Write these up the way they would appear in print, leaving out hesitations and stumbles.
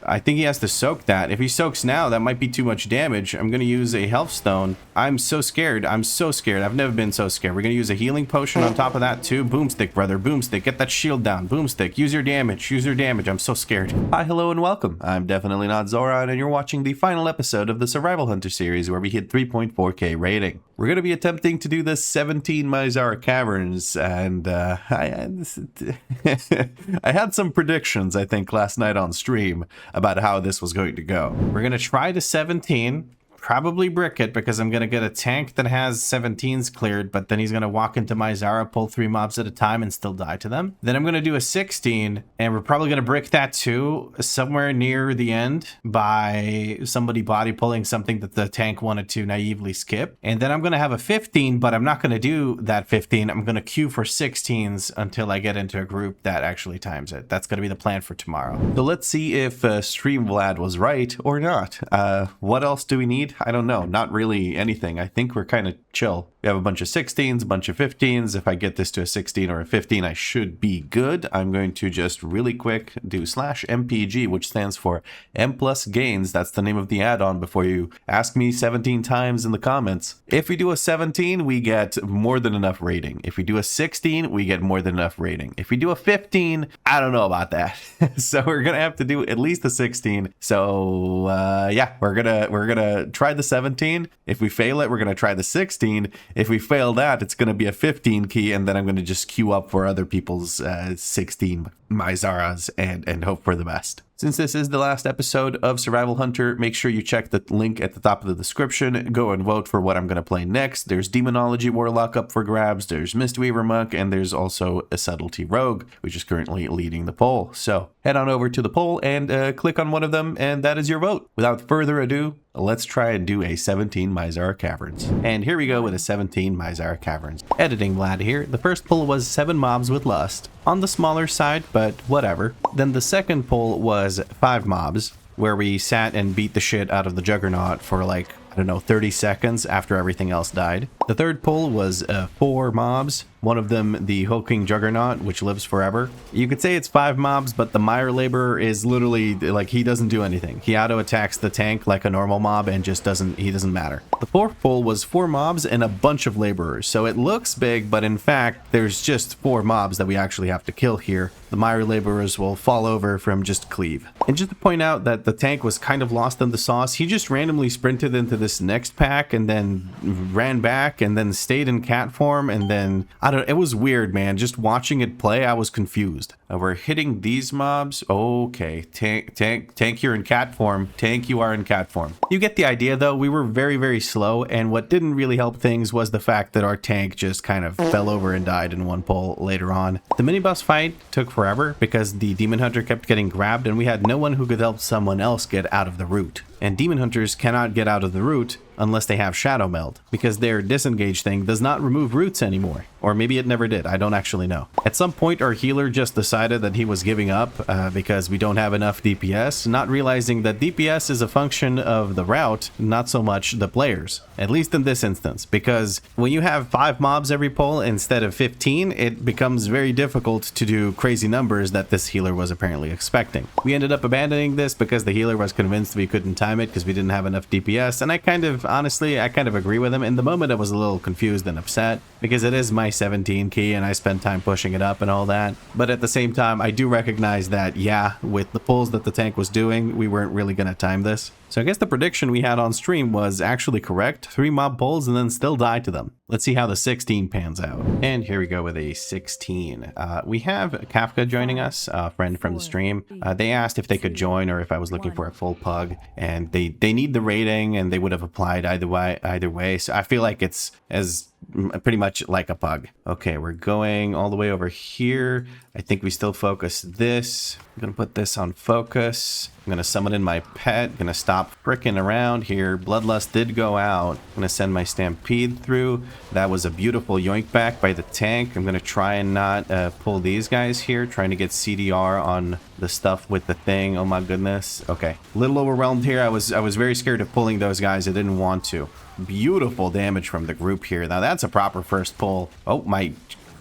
I think he has to soak that. If he soaks now, that might be too much damage. I'm going to use a health stone. I'm so scared. I'm so scared. I've never been so scared. We're going to use a healing potion on top of that too. Boomstick, brother. Boomstick. Get that shield down. Boomstick. Use your damage. Use your damage. I'm so scared. Hi, hello, and welcome. I'm definitely not Zoran, and you're watching the final episode of the Survival Hunter series where we hit 3.4k rating. We're going to be attempting to do the 17 Myar Caverns, and I had some predictions, I think, last night on stream about how this was going to go. We're going to try to 17, probably brick it, because I'm going to get a tank that has 17s cleared, but then he's going to walk into Myar, pull 3 mobs at a time, and still die to them. Then I'm going to do a 16, and we're probably going to brick that too, somewhere near the end, by somebody body pulling something that the tank wanted to naively skip. And then I'm going to have a 15, but I'm not going to do that 15. I'm going to queue for 16s until I get into a group that actually times it. That's going to be the plan for tomorrow. So let's see if Stream Vlad was right or not. What else do we need? I don't know. Not really anything. I think we're kind of chill. We have a bunch of 16s, a bunch of 15s. If I get this to a 16 or a 15, I should be good. I'm going to just really quick do /MPG, which stands for M plus gains. That's the name of the add-on before you ask me 17 times in the comments. If we do a 17, we get more than enough rating. If we do a 16, we get more than enough rating. If we do a 15, I don't know about that. So we're going to have to do at least a 16. So yeah, we're going to try the 17. If we fail it, we're going to try the 16. If we fail that, it's going to be a 15 key, and then I'm going to just queue up for other people's 16 Myzaras and hope for the best. Since this is the last episode of Survival Hunter, make sure you check the link at the top of the description. Go and vote for what I'm going to play next. There's Demonology Warlock up for grabs, there's Mistweaver Monk, and there's also a Subtlety Rogue, which is currently leading the poll. So head on over to the poll and click on one of them, and that is your vote. Without further ado, let's try and do a 17 Myar Caverns. And here we go with a 17 Myar Caverns. Editing Vlad here. The first pull was 7 mobs with Lust. On the smaller side, but whatever. Then the second pull was 5 mobs, where we sat and beat the shit out of the Juggernaut for like, I don't know, 30 seconds after everything else died. The third pull was 4 mobs. One of them, the Hulking Juggernaut, which lives forever. You could say it's 5 mobs, but the Myar Laborer is literally, like, he doesn't do anything. He auto-attacks the tank like a normal mob and just doesn't matter. The fourth pull was 4 mobs and a bunch of Laborers. So it looks big, but in fact, there's just 4 mobs that we actually have to kill here. The Myar Laborers will fall over from just cleave. And just to point out that the tank was kind of lost in the sauce, he just randomly sprinted into this next pack and then ran back and then stayed in cat form, and then it was weird, man. Just watching it play, I was confused. We're hitting these mobs. Okay, tank, you're in cat form. Tank, you are in cat form. You get the idea, though. We were very, very slow, and what didn't really help things was the fact that our tank just kind of fell over and died in one pull later on. The mini-boss fight took forever because the Demon Hunter kept getting grabbed, and we had no one who could help someone else get out of the route. And Demon Hunters cannot get out of the route unless they have Shadow Meld, because their disengage thing does not remove roots anymore. Or maybe it never did, I don't actually know. At some point our healer just decided that he was giving up because we don't have enough DPS, not realizing that DPS is a function of the route, not so much the players. At least in this instance, because when you have 5 mobs every pull instead of 15, it becomes very difficult to do crazy numbers that this healer was apparently expecting. We ended up abandoning this because the healer was convinced we couldn't time it because we didn't have enough DPS, and I kind of agree with him. In the moment I was a little confused and upset because it is my 17 key and I spent time pushing it up and all that, but at the same time I do recognize that, yeah, with the pulls that the tank was doing, we weren't really gonna time this. So I guess the prediction we had on stream was actually correct. 3 mob pulls and then still die to them. Let's see how the 16 pans out. And here we go with a 16. We have Kafka joining us, a friend from the stream. They asked if they could join or if I was looking for a full pug, and they need the rating and they would have applied either way. So I feel like it's as pretty much like a pug. Okay, we're going all the way over here. I think we still focus this. I'm gonna put this on focus. I'm gonna summon in my pet. Gonna stop fricking around here. Bloodlust did go out. I'm gonna send my Stampede through. That was a beautiful yoink back by the tank. I'm gonna try and not pull these guys here, trying to get CDR on the stuff with the thing. Oh my goodness. Okay, a little overwhelmed here. I was very scared of pulling those guys. I didn't want to. Beautiful damage from the group here. Now that's a proper first pull. Oh, my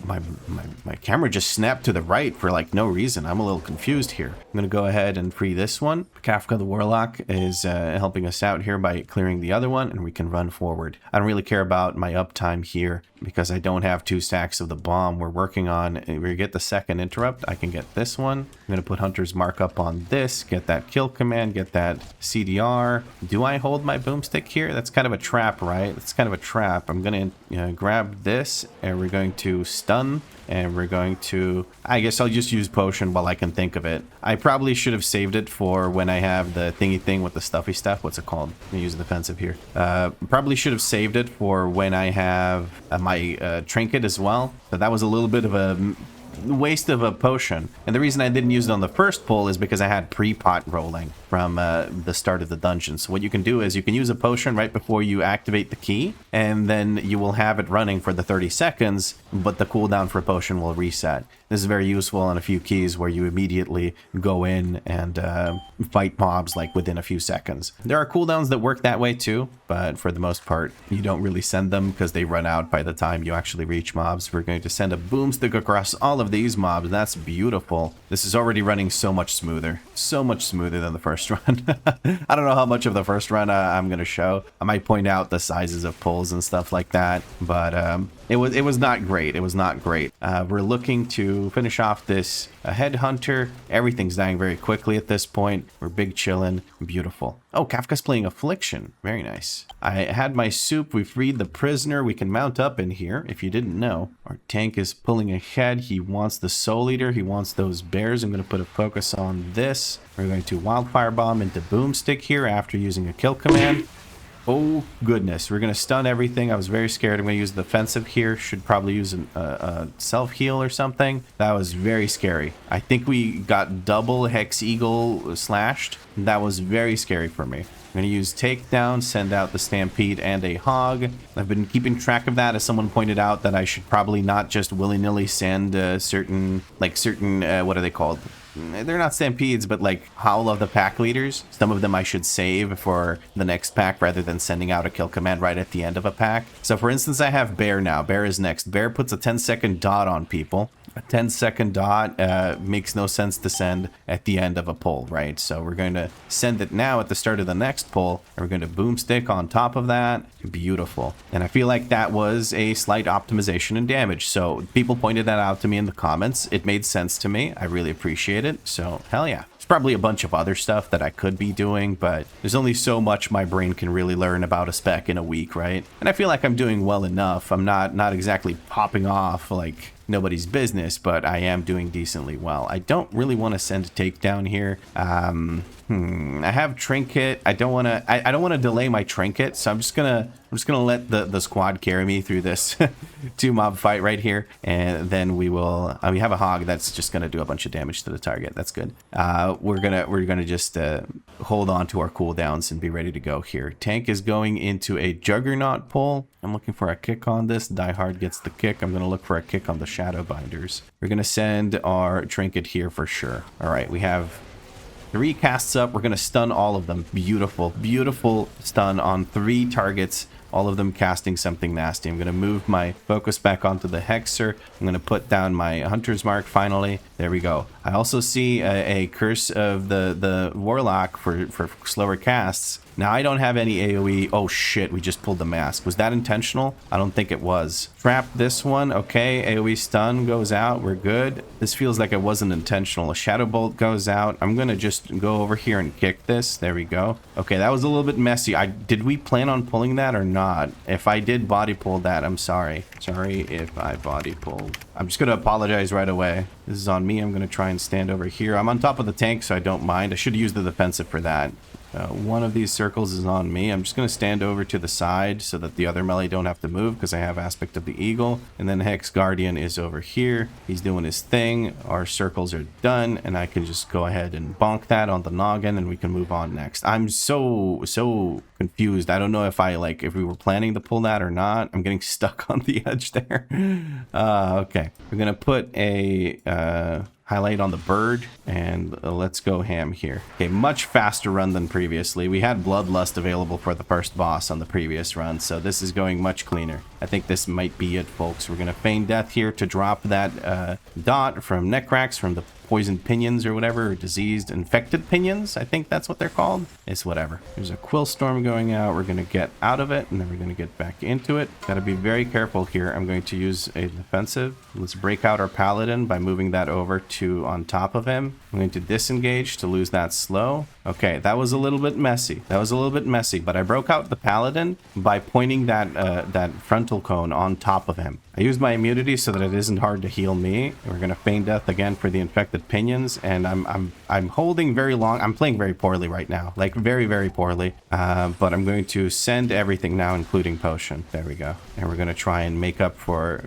my camera just snapped to the right for like no reason. I'm a little confused here. I'm gonna go ahead and free this one. Kafka the Warlock is helping us out here by clearing the other one, and we can run forward. I don't really care about my uptime here because I don't have 2 stacks of the bomb we're working on. We get the second interrupt. I can get this one. I'm gonna put Hunter's Mark up on this, get that kill command, get that CDR. Do I hold my boomstick here? That's kind of a trap, right? It's kind of a trap. I'm gonna grab this, and we're going to stun, and we're going to, I guess I'll just use potion while I can think of it. I probably should have saved it for when I have the thingy thing with the stuffy stuff. What's it called? I'm gonna use the defensive here. Probably should have saved it for when I have my trinket as well. But that was a little bit of a waste of a potion. And the reason I didn't use it on the first pull is because I had pre-pot rolling from the start of the dungeon. So what you can do is you can use a potion right before you activate the key, and then you will have it running for the 30 seconds, but the cooldown for potion will reset. This is very useful on a few keys where you immediately go in and fight mobs like within a few seconds. There are cooldowns that work that way too, but for the most part, you don't really send them because they run out by the time you actually reach mobs. We're going to send a boomstick across all of these mobs. That's beautiful. This is already running so much smoother than the first run. I don't know how much of the first run I'm going to show. I might point out the sizes of pulls and stuff like that, but it was not great. It was not great. We're looking to finish off this headhunter. Everything's dying very quickly at this point. We're big chillin'. Beautiful. Oh, Kafka's playing Affliction. Very nice. I had my soup. We freed the prisoner. We can mount up in here, if you didn't know. Our tank is pulling ahead. He wants the Soul Eater. He wants those bears. I'm going to put a focus on this. We're going to Wildfire Bomb into Boomstick here after using a kill command. Oh, goodness. We're going to stun everything. I was very scared. I'm going to use the defensive here. Should probably use a self-heal or something. That was very scary. I think we got double Hex Eagle slashed. That was very scary for me. I'm going to use Takedown, send out the Stampede, and a Hog. I've been keeping track of that, as someone pointed out that I should probably not just willy-nilly send certain, what are they called? They're not Stampedes, but like Howl of the Pack Leaders. Some of them I should save for the next pack rather than sending out a kill command right at the end of a pack. So for instance, I have Bear now. Bear is next. Bear puts a 10-second dot on people. A 10-second dot makes no sense to send at the end of a pull, right? So we're going to send it now at the start of the next pull, and we're going to Boomstick on top of that. Beautiful. And I feel like that was a slight optimization in damage. So people pointed that out to me in the comments. It made sense to me. I really appreciate it. So hell yeah. There's probably a bunch of other stuff that I could be doing, but there's only so much my brain can really learn about a spec in a week, right? And I feel like I'm doing well enough. I'm not exactly popping off like nobody's business, but I am doing decently well. I don't really want to send a takedown here. I have trinket. I don't want to delay my trinket, so I'm just gonna let the squad carry me through this 2-mob fight right here, and then we will. We have a hog that's just gonna do a bunch of damage to the target. That's good. We're gonna just hold on to our cooldowns and be ready to go here. Tank is going into a Juggernaut pull. I'm looking for a kick on this. Die Hard gets the kick. I'm gonna look for a kick on the Shadow Binders. We're gonna send our trinket here for sure. All right, we have 3 casts up. We're going to stun all of them. Beautiful, beautiful stun on 3 targets. All of them casting something nasty. I'm going to move my focus back onto the Hexer. I'm going to put down my Hunter's Mark finally. There we go. I also see a Curse of the Warlock for slower casts. Now, I don't have any AoE. Oh, shit. We just pulled the mask. Was that intentional? I don't think it was. Trap this one. Okay. AoE stun goes out. We're good. This feels like it wasn't intentional. A Shadow Bolt goes out. I'm going to just go over here and kick this. There we go. Okay. That was a little bit messy. Did we plan on pulling that or not? If I did body pull that, I'm sorry. Sorry if I body pulled. I'm just going to apologize right away. This is on me. I'm going to try and stand over here. I'm on top of the tank, so I don't mind. I should use the defensive for that. One of these circles is on me. I'm just going to stand over to the side so that the other melee don't have to move because I have aspect of the eagle. And then Hex Guardian is over here. He's doing his thing. Our circles are done, and I can just go ahead and bonk that on the noggin, and we can move on next. I'm so confused. I don't know if we were planning to pull that or not. I'm getting stuck on the edge there. Okay. We're going to put a highlight on the bird, and let's go ham here. Okay, much faster run than previously. We had Bloodlust available for the first boss on the previous run, so this is going much cleaner. I think this might be it, folks. We're going to feign death here to drop that dot from Necrax, from the poisoned pinions or whatever, or diseased infected pinions, I think that's what they're called. It's whatever. There's a quill storm going out. We're going to get out of it, and then we're going to get back into it. Got to be very careful here. I'm going to use a defensive. Let's break out our paladin by moving that over to on top of him. I'm going to disengage to lose that slow. Okay, that was a little bit messy. But I broke out the paladin by pointing that frontal cone on top of him. I used my immunity so that it isn't hard to heal me. We're gonna feign death again for the infected pinions, and I'm holding very long. I'm playing very poorly right now, like very, very poorly. But I'm going to send everything now, including potion. There we go. And we're gonna try and make up for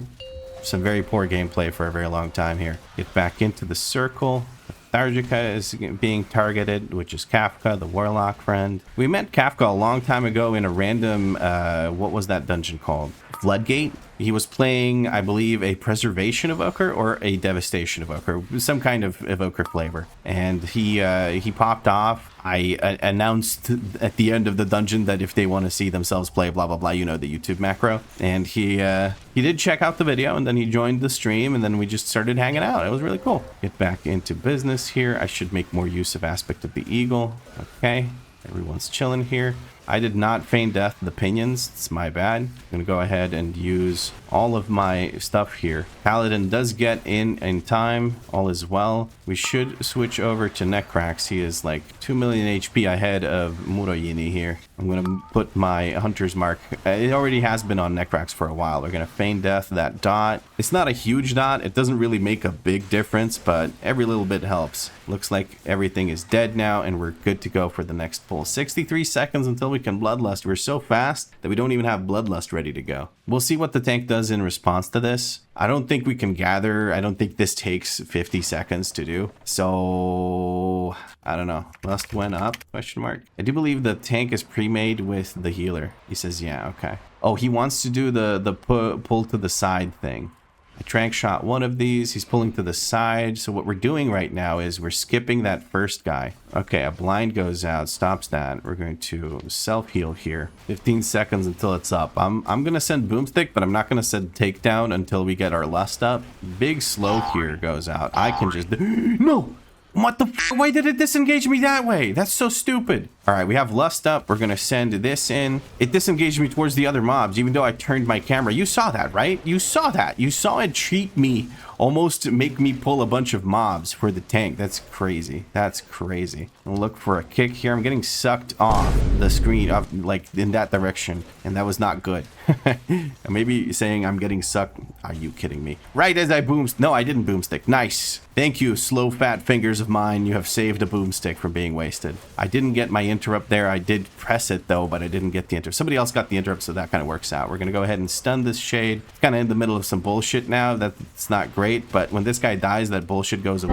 some very poor gameplay for a very long time here. Get back into the circle. Tharjica is being targeted, which is Kafka, the warlock friend. We met Kafka a long time ago in a random, what was that dungeon called? Floodgate. He was playing, I believe, a Preservation Evoker or a Devastation Evoker, some kind of Evoker flavor. And he popped off. I announced at the end of the dungeon that if they want to see themselves play blah blah blah, you know, the YouTube macro. And he did check out the video, and then he joined the stream, and then we just started hanging out. It was really cool. Get back into business here. I should make more use of Aspect of the Eagle. Okay, everyone's chilling here. I did not feign death the pinions. It's my bad. I'm gonna go ahead and use all of my stuff here. Paladin does get in time. All is well. We should switch over to Necrax. He is like 2 million HP ahead of Muroyini here. I'm gonna put my Hunter's Mark. It already has been on Necrax for a while. We're gonna feign death that dot. It's not a huge dot. It doesn't really make a big difference, but every little bit helps. Looks like everything is dead now, and we're good to go for the next pull. 63 seconds until we can Bloodlust. We're so fast that we don't even have Bloodlust ready to go. We'll see what the tank does in response to this. I don't think we can gather. I don't think this takes 50 seconds to do. So, I don't know. Lust went up, question mark. I do believe the tank is pre-made with the healer. He says, yeah, okay. Oh, he wants to do the pull to the side thing. I trank shot one of these. He's pulling to the side. So what we're doing right now is we're skipping that first guy. Okay, a blind goes out, stops that. We're going to self-heal here. 15 seconds until it's up. I'm going to send Boomstick, but I'm not going to send Takedown until we get our Lust up. Big slow here goes out. I can just... No! What the f? Why did it disengage me that way? That's so stupid. All right, we have Lust up. We're going to send this in. It disengaged me towards the other mobs, even though I turned my camera. You saw that, right? You saw that. You saw it cheat me, almost make me pull a bunch of mobs for the tank. That's crazy. That's crazy. I'll look for a kick here. I'm getting sucked off the screen, like in that direction, and that was not good. Maybe saying I'm getting sucked. Are you kidding me? Right as I boomstick. No, I didn't boomstick. Nice. Thank you, slow fat fingers of mine. You have saved a boomstick from being wasted. I didn't get my interrupt there. I did press it though, but I didn't get the interrupt. Somebody else got the interrupt, so that kind of works out. We're gonna go ahead and stun this shade. It's kind of in the middle of some bullshit now. That's not great, but when this guy dies, that bullshit goes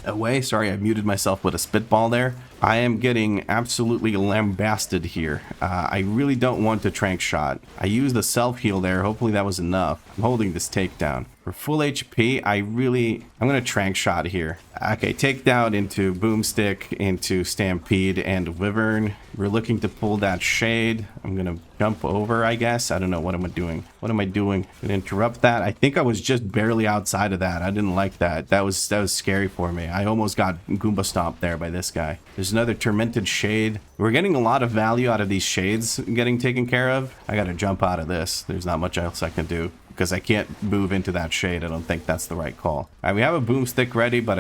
away. Sorry, I muted myself with a spitball there. I am getting absolutely lambasted here. I really don't want to trank shot. I used the self-heal there. Hopefully that was enough. I'm holding this takedown. For full HP, I'm going to trank shot here. Okay, takedown into Boomstick, into Stampede, and Wyvern. We're looking to pull that shade. I'm going to jump over, I guess. I don't know. What am I doing? What am I doing? I'm going to interrupt that. I think I was just barely outside of that. I didn't like that. That was scary for me. I almost got Goomba stomped there by this guy. There's another Tormented Shade. We're getting a lot of value out of these shades getting taken care of. I got to jump out of this. There's not much else I can do, because I can't move into that shade. I don't think that's the right call. All right, we have a boomstick ready, but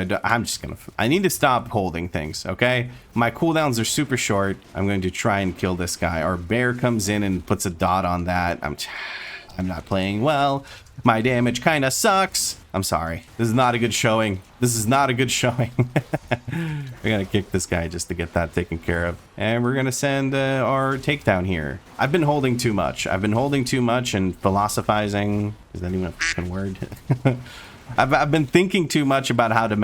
I need to stop holding things, okay? My cooldowns are super short. I'm going to try and kill this guy. Our bear comes in and puts a dot on that. I'm not playing well. My damage kind of sucks. I'm sorry. This is not a good showing. This is not a good showing. We're going to kick this guy just to get that taken care of. And we're going to send our takedown here. I've been holding too much. I've been holding too much and philosophizing. Is that even a fucking word? I've been thinking too much about how to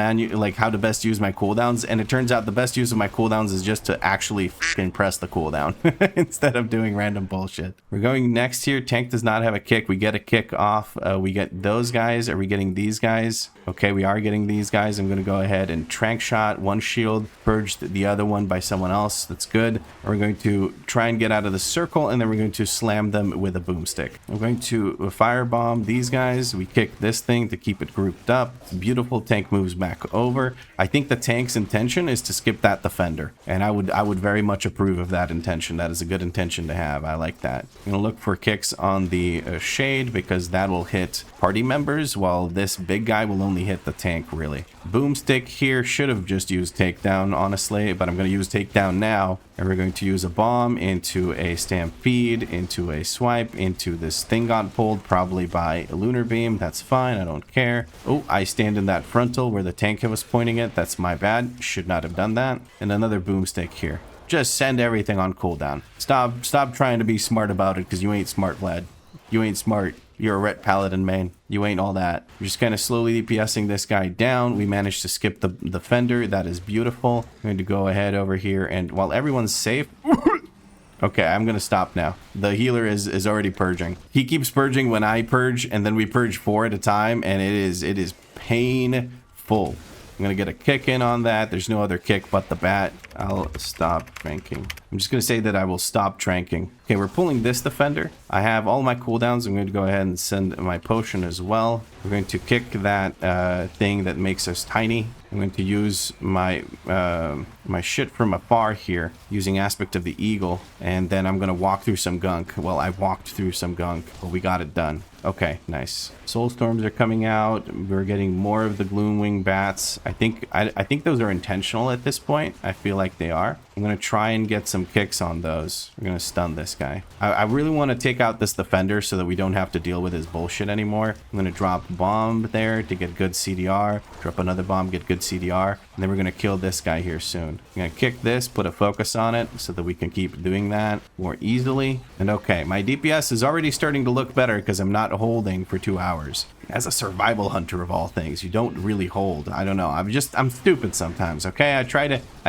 how to best use my cooldowns, and it turns out the best use of my cooldowns is just to actually fucking press the cooldown instead of doing random bullshit. We're going next here. Tank does not have a kick. We get a kick off. We get those guys. Are we getting these guys? Okay, we are getting these guys. I'm going to go ahead and trank shot one shield, purged the other one by someone else. That's good. We're going to try and get out of the circle, and then we're going to slam them with a boomstick. I'm going to firebomb these guys. We kick this thing to keep it grouped up. It's beautiful. Tank moves back over. I think the tank's intention is to skip that defender, and I would very much approve of that intention. That is a good intention to have. I like that. I'm going to look for kicks on the shade because that will hit party members, while this big guy will only hit the tank, really. Boomstick here, should have just used takedown, honestly, but I'm going to use takedown now, and we're going to use a bomb into a stampede, into a swipe, into this thing got pulled, probably by a lunar beam. That's fine, I don't care. Oh, I stand in that frontal where the tank was pointing it. That's my bad, should not have done that. And another boomstick here. Just send everything on cooldown. Stop trying to be smart about it, because you ain't smart, Vlad. You ain't smart. You're a ret paladin, main. You ain't all that. We're just kind of slowly DPSing this guy down. We managed to skip the fender. That is beautiful. I'm going to go ahead over here, and while everyone's safe... Okay, I'm going to stop now. The healer is already purging. He keeps purging when I purge, and then we purge 4 at a time, and it is painful. I'm going to get a kick in on that. There's no other kick but the bat. I'll stop tranking. I'm just going to say that I will stop tranking. Okay, we're pulling this defender. I have all my cooldowns. I'm going to go ahead and send my potion as well. We're going to kick that thing that makes us tiny. I'm going to use my my shit from afar here, using aspect of the eagle, and then I'm going to walk through some gunk. Well, I walked through some gunk, but we got it done. Okay, nice. Soul storms are coming out. We're getting more of the gloomwing bats. I think those are intentional at this point. I feel like they are. I'm going to try and get some kicks on those. We're going to stun this guy. I really want to take out this defender so that we don't have to deal with his bullshit anymore. I'm going to drop a bomb there to get good CDR. Drop another bomb, get good CDR. And then we're going to kill this guy here soon. I'm going to kick this, put a focus on it so that we can keep doing that more easily. And okay, my DPS is already starting to look better because I'm not holding for 2 hours. As a survival hunter of all things, you don't really hold. I don't know. I'm stupid sometimes, okay? I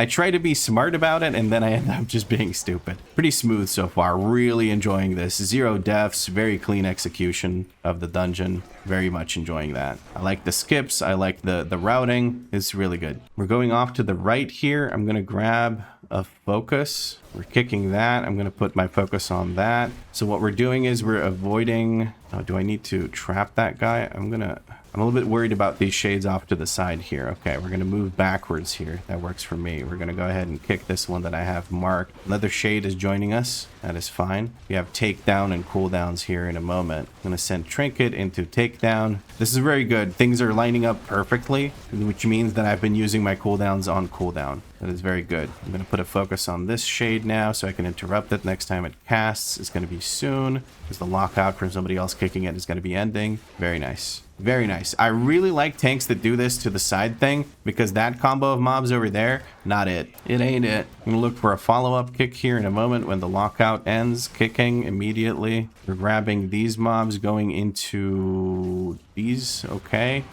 try to be smart about it, and then I end up just being stupid. Pretty smooth so far. Really enjoying this. 0 deaths, very clean execution of the dungeon. Very much enjoying that. I like the skips. I like the routing. It's really good. We're going off to the right here. I'm going to grab a focus. We're kicking that. I'm going to put my focus on that. So what we're doing is we're avoiding... Oh, do I need to trap that guy? I'm a little bit worried about these shades off to the side here. Okay, we're going to move backwards here. That works for me. We're going to go ahead and kick this one that I have marked. Another shade is joining us. That is fine. We have takedown and cooldowns here in a moment. I'm going to send Trinket into takedown. This is very good. Things are lining up perfectly, which means that I've been using my cooldowns on cooldown. That is very good. I'm going to put a focus on this shade now so I can interrupt it next time it casts. It's going to be soon, because the lockout from somebody else kicking it is going to be ending. Very nice. Very nice. I really like tanks that do this to the side thing, because that combo of mobs over there, not it. It ain't it. I'm going to look for a follow-up kick here in a moment when the lockout ends. Kicking immediately. We're grabbing these mobs, going into these. Okay.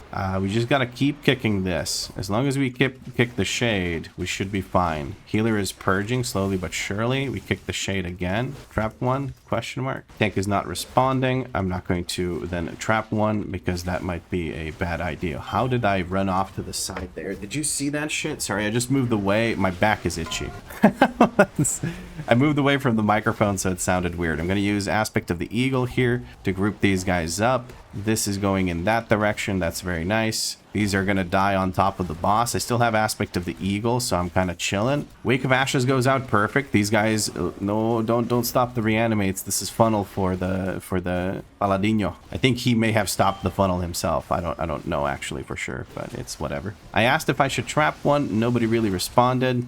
We just got to keep kicking this. As long as we kick the shade, we should be fine. Healer is purging slowly but surely. We kick the shade again. Trap one? Question mark. Tank is not responding. I'm not going to then trap one because that might be a bad idea. How did I run off to the side there? Did you see that shit? Sorry, I just moved away. My back is itchy. I moved away from the microphone so it sounded weird. I'm going to use aspect of the eagle here to group these guys up. This is going in that direction. That's very nice. These are going to die on top of the boss. I still have aspect of the eagle, so I'm kind of chilling. Wake of Ashes goes out perfect. These guys, no, don't stop the reanimates. This is funnel for the Paladino. I think he may have stopped the funnel himself. I don't know actually for sure, but it's whatever. I asked if I should trap one. Nobody really responded.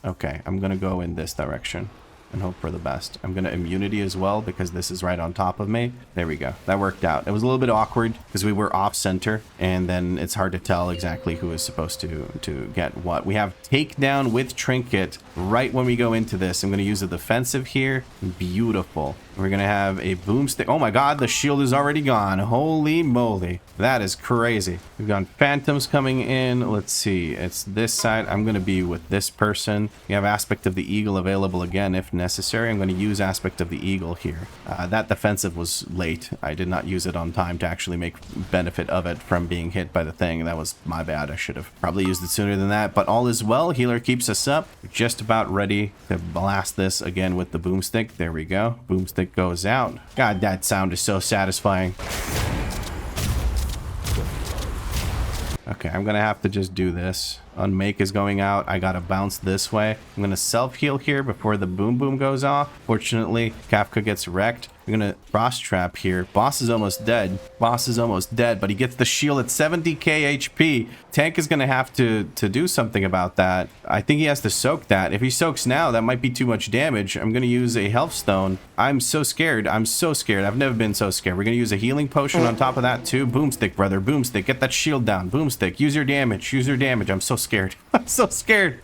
Okay, I'm going to go in this direction and hope for the best. I'm going to immunity as well because this is right on top of me. There we go. That worked out. It was a little bit awkward because we were off center and then it's hard to tell exactly who is supposed to get what. We have takedown with trinket right when we go into this. I'm going to use a defensive here. Beautiful. We're going to have a boomstick. Oh my god, the shield is already gone. Holy moly. That is crazy. We've got phantoms coming in. Let's see. It's this side. I'm going to be with this person. We have aspect of the eagle available again if necessary. I'm going to use aspect of the eagle here. That defensive was late. I did not use it on time to actually make benefit of it from being hit by the thing. That was my bad. I should have probably used it sooner than that. But all is well. Healer keeps us up. We're just about ready to blast this again with the boomstick. There we go. Boomstick goes out. God, that sound is so satisfying. Okay, I'm gonna have to just do this. Unmake is going out. I gotta bounce this way. I'm gonna self-heal here before the boom boom goes off. Fortunately, Kafka gets wrecked. I'm gonna frost trap here. Boss is almost dead. Boss is almost dead, but he gets the shield at 70k HP. Tank is gonna have to do something about that. I think he has to soak that. If he soaks now, that might be too much damage. I'm gonna use a health stone. I'm so scared. I'm so scared. I've never been so scared. We're gonna use a healing potion on top of that too. Boomstick, brother. Boomstick. Get that shield down. Boomstick. Use your damage. Use your damage. I'm so scared. I'm so scared.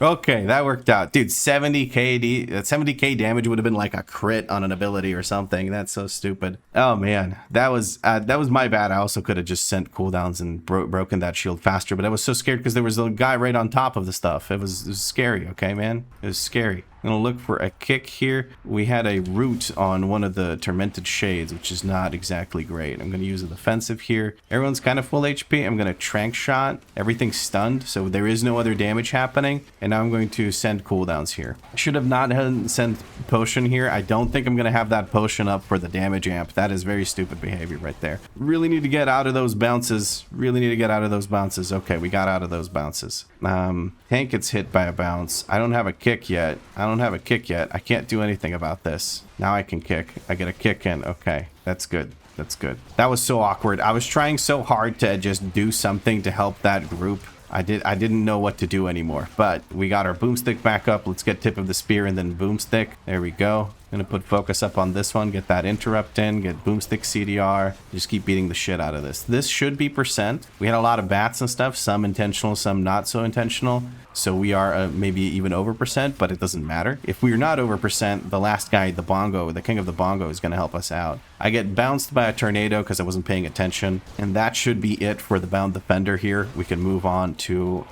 Okay, that worked out. Dude, 70k damage would have been like a crit on an ability or something. That's so stupid. Oh man, that was my bad. I also could have just sent cooldowns and broken that shield faster, but I was so scared because there was a guy right on top of the stuff. It was scary, okay, man? It was scary. I'm gonna look for a kick here. We had a root on one of the tormented shades, which is not exactly great. I'm gonna use a defensive here. Everyone's kind of full HP. I'm gonna trank shot. Everything's stunned, so there is no other damage happening. And now I'm going to send cooldowns here. I should have not sent potion here. I don't think I'm gonna have that potion up for the damage amp. That is very stupid behavior right there. Really need to get out of those bounces. Really need to get out of those bounces. Okay, we got out of those bounces. Tank gets hit by a bounce. I don't have a kick yet. I can't do anything about this. Now I can kick. I get a kick in. Okay, that's good. That's good. That was so awkward. I was trying so hard to just do something to help that group. I didn't know what to do anymore, but we got our boomstick back up. Let's get tip of the spear and then boomstick. There we go. Gonna put focus up on this one, get that interrupt in, get boomstick CDR, just keep beating the shit out of this. This should be percent. We had a lot of bats and stuff, some intentional, some not so intentional. So we are maybe even over percent, but it doesn't matter. If we're not over percent, the last guy, the bongo, the king of the bongo is gonna help us out. I get bounced by a tornado because I wasn't paying attention. And that should be it for the bound defender here. We can move on to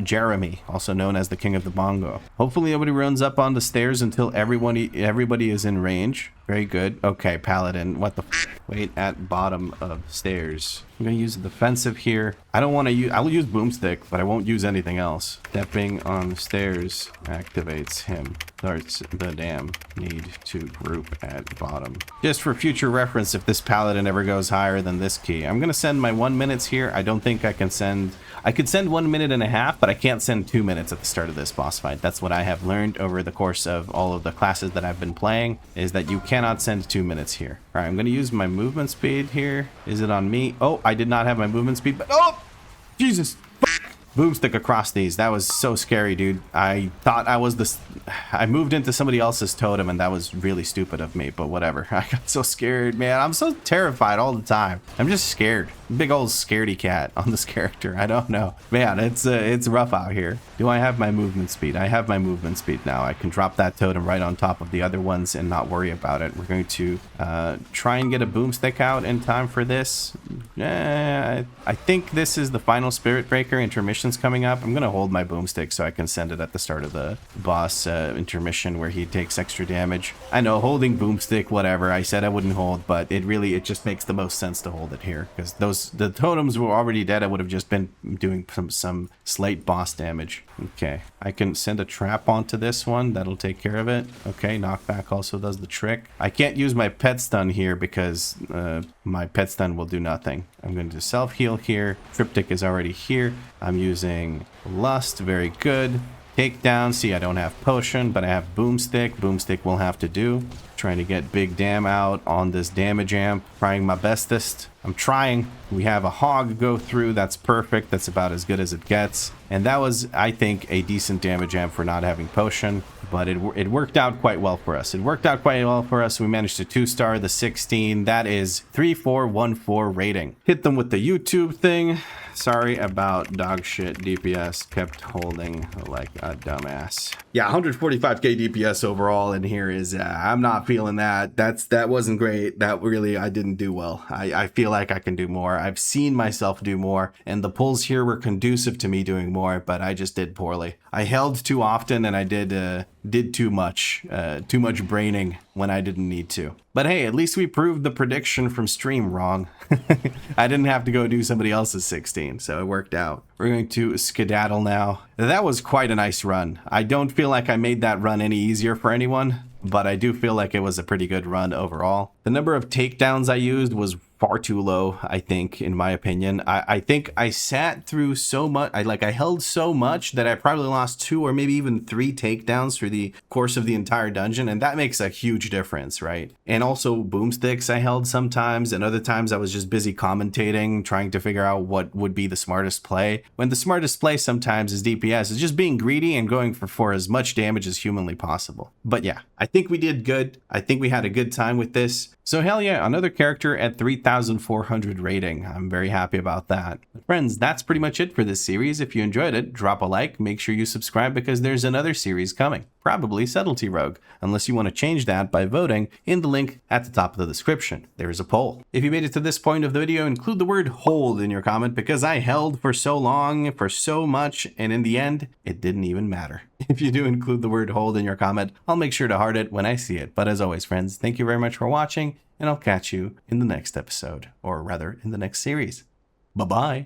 Jeremy, also known as the king of the bongo. Hopefully nobody runs up on the stairs until everybody is in range. Very good. Okay, paladin. What the wait at bottom of stairs. I'm gonna use a defensive here. I don't want to use. I will use boomstick, but I won't use anything else. Stepping on the stairs activates him. Starts the dam. Need to group at bottom. Just for future reference, if this paladin ever goes higher than this key, I'm gonna send my 1 minutes here. I don't think I can send. I could send 1 minute and a half, but I can't send 2 minutes at the start of this boss fight. That's what I have learned over the course of all of the classes that I've been playing, is that you cannot send 2 minutes here. All right, I'm going to use my movement speed here. Is it on me? Oh, I did not have my movement speed, but oh, Jesus. Boomstick across these. That was so scary, dude. I thought I was this. I moved into somebody else's totem, and that was really stupid of me, but whatever. I got so scared, man. I'm so terrified all the time. I'm just scared. Big old scaredy cat on this character. I don't know. Man, it's rough out here. Do I have my movement speed? I have my movement speed now. I can drop that totem right on top of the other ones and not worry about it. We're going to try and get a boomstick out in time for this. I think this is the final spirit breaker. Intermission's coming up. I'm going to hold my boomstick so I can send it at the start of the boss intermission where he takes extra damage. I know, holding boomstick, whatever. I said I wouldn't hold, but it just makes the most sense to hold it here because the totems were already dead. I would have just been doing some slight boss damage. Okay, I can send a trap onto this one. That'll take care of it. Okay, knockback also does the trick. I can't use my pet stun here because my pet stun will do nothing. I'm going to self-heal here. Triptych is already here. I'm using Lust. Very good. Takedown. See, I don't have potion, but I have boomstick. Boomstick will have to do. Trying to get big dam out on this damage amp. Trying my bestest. I'm trying. We have a hog go through. That's perfect. That's about as good as it gets. And that was, I think, a decent damage amp for not having potion. But it worked out quite well for us. It worked out quite well for us. We managed to 2-star the 16. That is 3414 rating. Hit them with the YouTube thing. Sorry about dog shit DPS. Kept holding like a dumbass. Yeah, 145k DPS overall in here is, I'm not feeling that. That wasn't great. That really, I didn't do well. I feel like I can do more. I've seen myself do more, and the pulls here were conducive to me doing more, but I just did poorly. I held too often, and I did too much braining when I didn't need to. But hey, at least we proved the prediction from stream wrong. I didn't have to go do somebody else's 16, so it worked out. We're going to skedaddle now. That was quite a nice run. I don't feel like I made that run any easier for anyone, but I do feel like it was a pretty good run overall. The number of takedowns I used was far too low, I think, in my opinion. I think I sat through so much, I held so much that I probably lost 2 or maybe even 3 takedowns through the course of the entire dungeon, and that makes a huge difference, right? And also boomsticks I held sometimes, and other times I was just busy commentating, trying to figure out what would be the smartest play. When the smartest play sometimes is DPS, is just being greedy and going for as much damage as humanly possible. But yeah, I think we did good. I think we had a good time with this. So hell yeah, another character at 3,400 rating. I'm very happy about that. But friends, that's pretty much it for this series. If you enjoyed it, drop a like, make sure you subscribe because there's another series coming. Probably Subtlety Rogue, unless you want to change that by voting in the link at the top of the description. There is a poll. If you made it to this point of the video, include the word hold in your comment because I held for so long, for so much, and in the end, it didn't even matter. If you do include the word hold in your comment, I'll make sure to heart it when I see it. But as always, friends, thank you very much for watching, and I'll catch you in the next episode, or rather in the next series. Bye-bye.